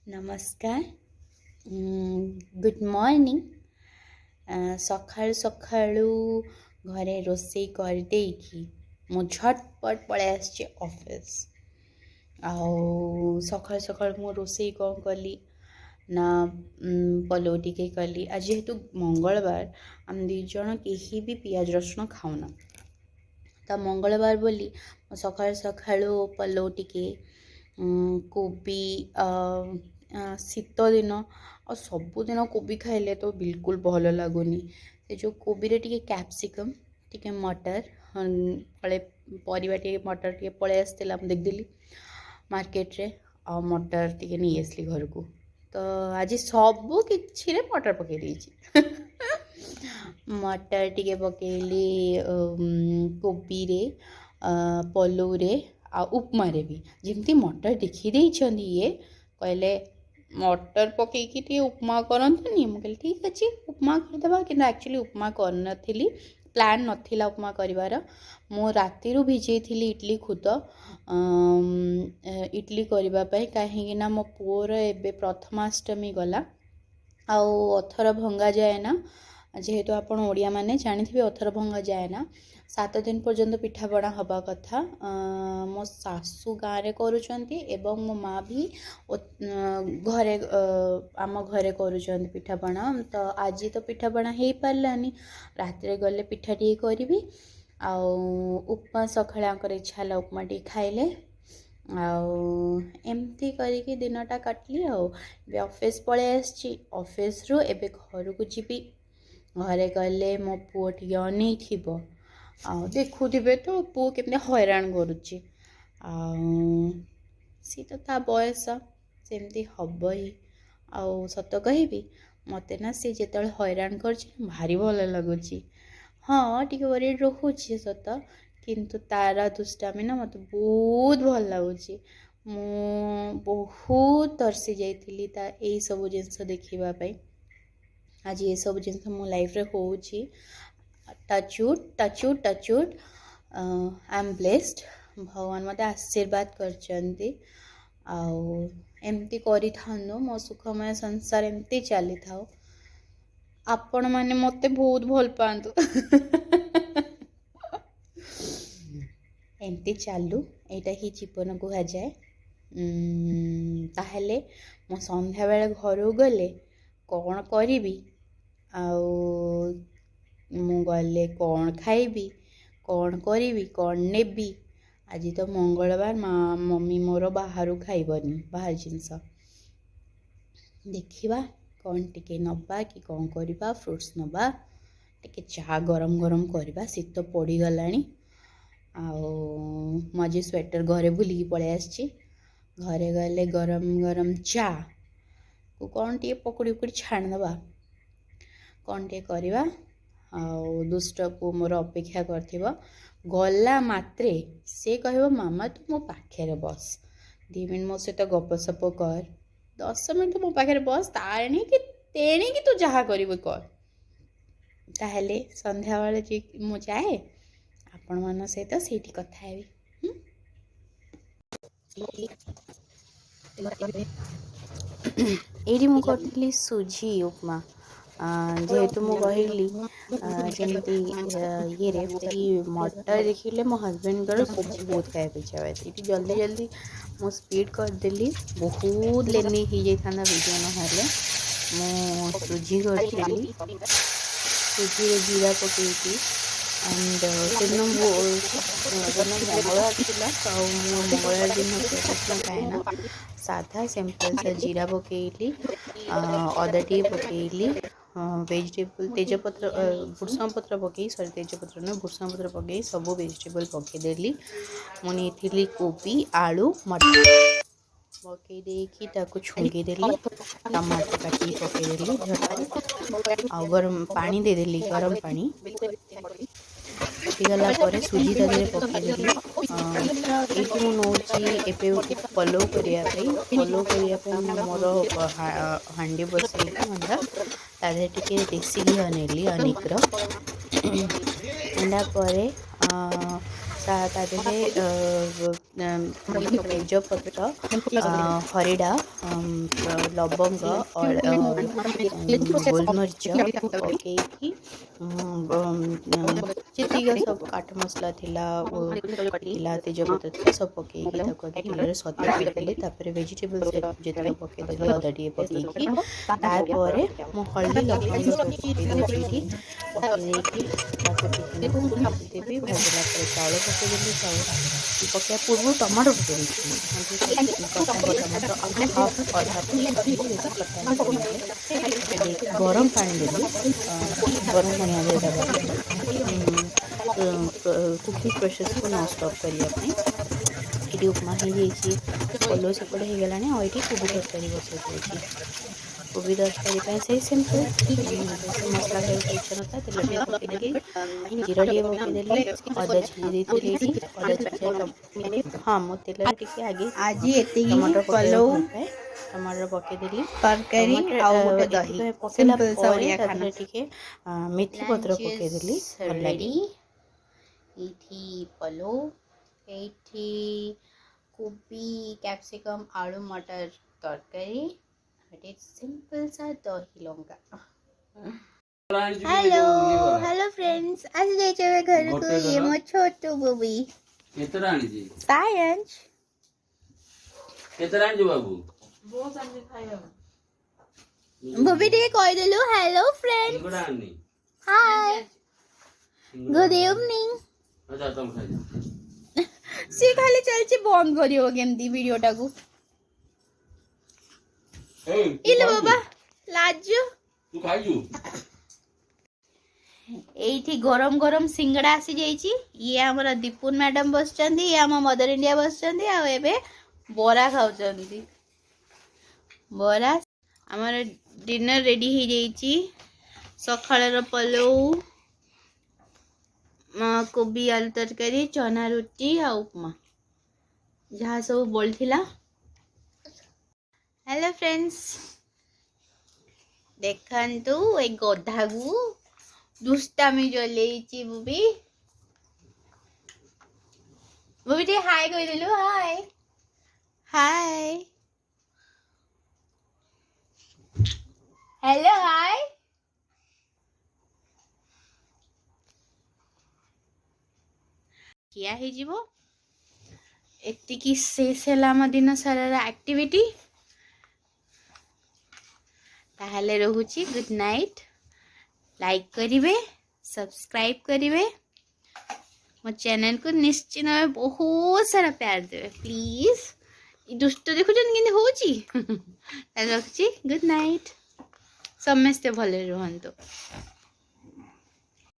नमस्कार। Good morning. सकाळु सकाळु घरे रोषेई करदेकी मु झटपट पळै आसछि ऑफिस। आउ सकाळु सकाळु मु रोषेई कौन कली ना पलो टिके कली। आज जेहेतु मंगलवार आम दी जण केही भी पियाज रसुण खाऊना, तो मंगलवार बोली सकाळु सकाळु पलो टिके कोबी शीत दिन आ सबुदिन कोबी खाइले तो बिल्कुल भल लगुनि। से जो कोबी रे टिके कैप्सिकम टिके मटर पळे परिबा टिके मटर टिके पळे आसतिला देखदेली मार्केट रे आ मटर टिके नहीं आसली घर को। तो आज सबु किछि रे मटर पके देछि मटर टिके पकेली कोबी रे पलौ रे आ उपमा रे भी जेमती मटर देखी देइछन्ती ये कहले मटर पकईकी टे उपमा करंतनी। मु कहली ठीक अच्छे उपमा करदेबा, कि एक्चुअली उपमा कर नथिली, प्लान नथिला उपमा करिवार। मु राति रु भिजई थिली इडली खुद इडली करबा पई, काहेकि ना मो पुओर एबे प्रथमाष्टमी गला आउ अथर भंगा जाए ना, जेहेतु आपण ओडिया माने जानिथिबे अथर भंगा जाए ना। 7 दिन पर्यंत पिठापणा हवा कथा मो सासू गाँव रे करूचंती एवं मो माँ भी घरे आम घरे करूचंती पिठापणा। तो आज तो पिठापणा हो पारानी, रात रे गले पिठा टी करी आउ उपमा सकाळे आंकर इच्छा होला उपमा टी खाइले आउ एमती करिकी दिनटा काटली। आउ ऑफिस पळे आसछि, ऑफिस रु एबे घर को जीवी। घरे गले मो पुओ टी अनै थिबो आउ देखुथिबे तो पुओ केमते हैरान करुछि। सी तो ता बयस सेमती हब ही। आउ सत कहबी मते ना सी जेतले हैरान करछि भारी भल लगुछि। हाँ टिके वरीड रहुछि सत, किंतु तारा दुष्टामी ना मते बहुत भल लगुछि। मु बहुत तरसी जाइथिली ता एई सब जिंस देखिबा पई। आज ये सब जिंस मो लाइफ रे होउछि। Touchwood touchwood touchwood I am blessed. भगवान मते आशीर्वाद करचंती आउ एमती करि थानो मो सुखमय संसार एमती चली थाओ। आपण माने मते बहुत भल पांतु एमती चालू, एटा ही जीवन को जाए। ताहले मो संध्या बेले घर गले कौन करी आउ मु गले कौन खाइबी कौन करी कौन नेबी। आज तो मंगलवार माँ मम्मी मोर बाहर खाइबनी बाहर जिनस, देखिबा कौन टिके नबा कि कौन करिबा। फ्रूट्स नबा टिके चाह गरम गरम करबा, शीत पड़ी गलानी। आउ मजे स्वेटर घरे भूलिकी पळे आसछि। घरे गले गरम गरम चा को कौन टिके पकुड़ी उकुड़ी छाणदबा, कौन टिके करबा। आउ दुष्ट पु मोर अपेक्षा करथिबो। गला मात्रे से कहबो मामा तू मो पाखे बस, 2 मिनट मो सहित गपसप कर, 10 मिनट मो पाखे बस, ताणी कि तू जहा करिबो कर। ताहले संध्या बेले जे मो जाए आपण मान सहित सेठी कथा हेबी। एडी मु करथिली सुजी उपमा। जेहेतु मु कहली जमती ये रे कि मटर देखिले मो हस्बैंड कर सुजी बहुत खाए इच्छा हुए। ये जल्दी जल्दी मु स्पीड करदेली, बहुत लेनी ही जाता वीडियो ना मु सुजी करी सुजी रे जीरा पकईकी एंड दिन मंगलवार थिला तो मंगलवार दिन खाएना साधा सिंपल सा जीरा पकईली, अदा टी पकईली, वेजिटेबल तेजपत्र भुर्संग पत्र पकई सॉरी तेजपत्र न भुर्संग पत्र पकई सब वेजिटेबल पकईदेली। मुझे थी कोबी आलू मटर पकई देकी ताको छुंगी देली, टमाटर काटी पकईदेली झटपट आ गरम पानी देदेली, गरम पानी फुटीगला सुजी तादे पकईदेली। ये नौची पलौ करने मोर हांडी बसई अंडा तादे टिके देसी घी नेली अनेकर अंडा पर तेजपत्र हरिडा लवंग गोलमरीच पकईकी जीतिक सब काठ मसला थिला तेजपत्र सब पकईकी तेल सतेई देली वेजिटेबल्स जितक पकईदेली अदा टे पकईकी तापर मु हल्दी लवंग पकईदेवी पकईकी देवी भाजला चाउल पकईदेली चाउल पकड़ा पूर्व टमाटो पकईदेली गरम पानी देली गरम पानी कुकिंग प्रोसेस को नॉट स्टॉप करने ये उपमा हो पलो सेपटे हो गला ये कोबी तरकारी बसई कोबी तरकारी से सिंपल मसला खाई इच्छा ना तेल पकईदेली जीरा टे पकईदेली अदा छिली अदा छिली हाँ मो तेल टे आगे आज टमाटर पलो टमाटर पकईदेली तरकारी टे मेथी पत्र पकईदेली रेडी एठी पलो एठी कोबी कैप्सिकम आलू मटर तरकारी सिंपल सा दही लंका हेलो हेलो फ्रेंड्स आज जाइए घर को ये मो छोटू बबी केतरा आनी जी साइंस केतरा आनी बाबू बबी टे कह देलु हेलो फ्रेंड्स सिंगड़ा आनी हाय गुड इवनिंग अच्छा तुम खाई जाओ सी खाली चलची बंद करियो केमती वीडियोटा को ए इले बाबा लाजो तू खाइजु एठी गरम गरम सिंगड़ा आसी जाइची ये हमर दीपुन मैडम बसचंदी ये हम मदर इंडिया बसचंदी आ एबे बोरा खाउचंदी बोरा हमर डिनर रेडी हो जाइची सखाळर पलो कोबी आलू तरकारी चना रोटी आ उपमा जहाँ सब बोलथिला हेलो फ्रेंड्स देखंतु ए गधागु दुष्टामी चलेची बुबी बुबी टे हाय कह देलु हाय हाय हेलो हाय किया है जीवो एतिकी शेष है आम दिन सारा एक्टिविटी ताहले रहुची गुड नाइट लाइक करिवे सब्सक्राइब करिवे मो चैनल को निश्चित भाव बहुत सारा प्यार देवे प्लीज दुष्ट देखुन कि होची रखुची गुड नाइट समस्ते भले रुहंतु।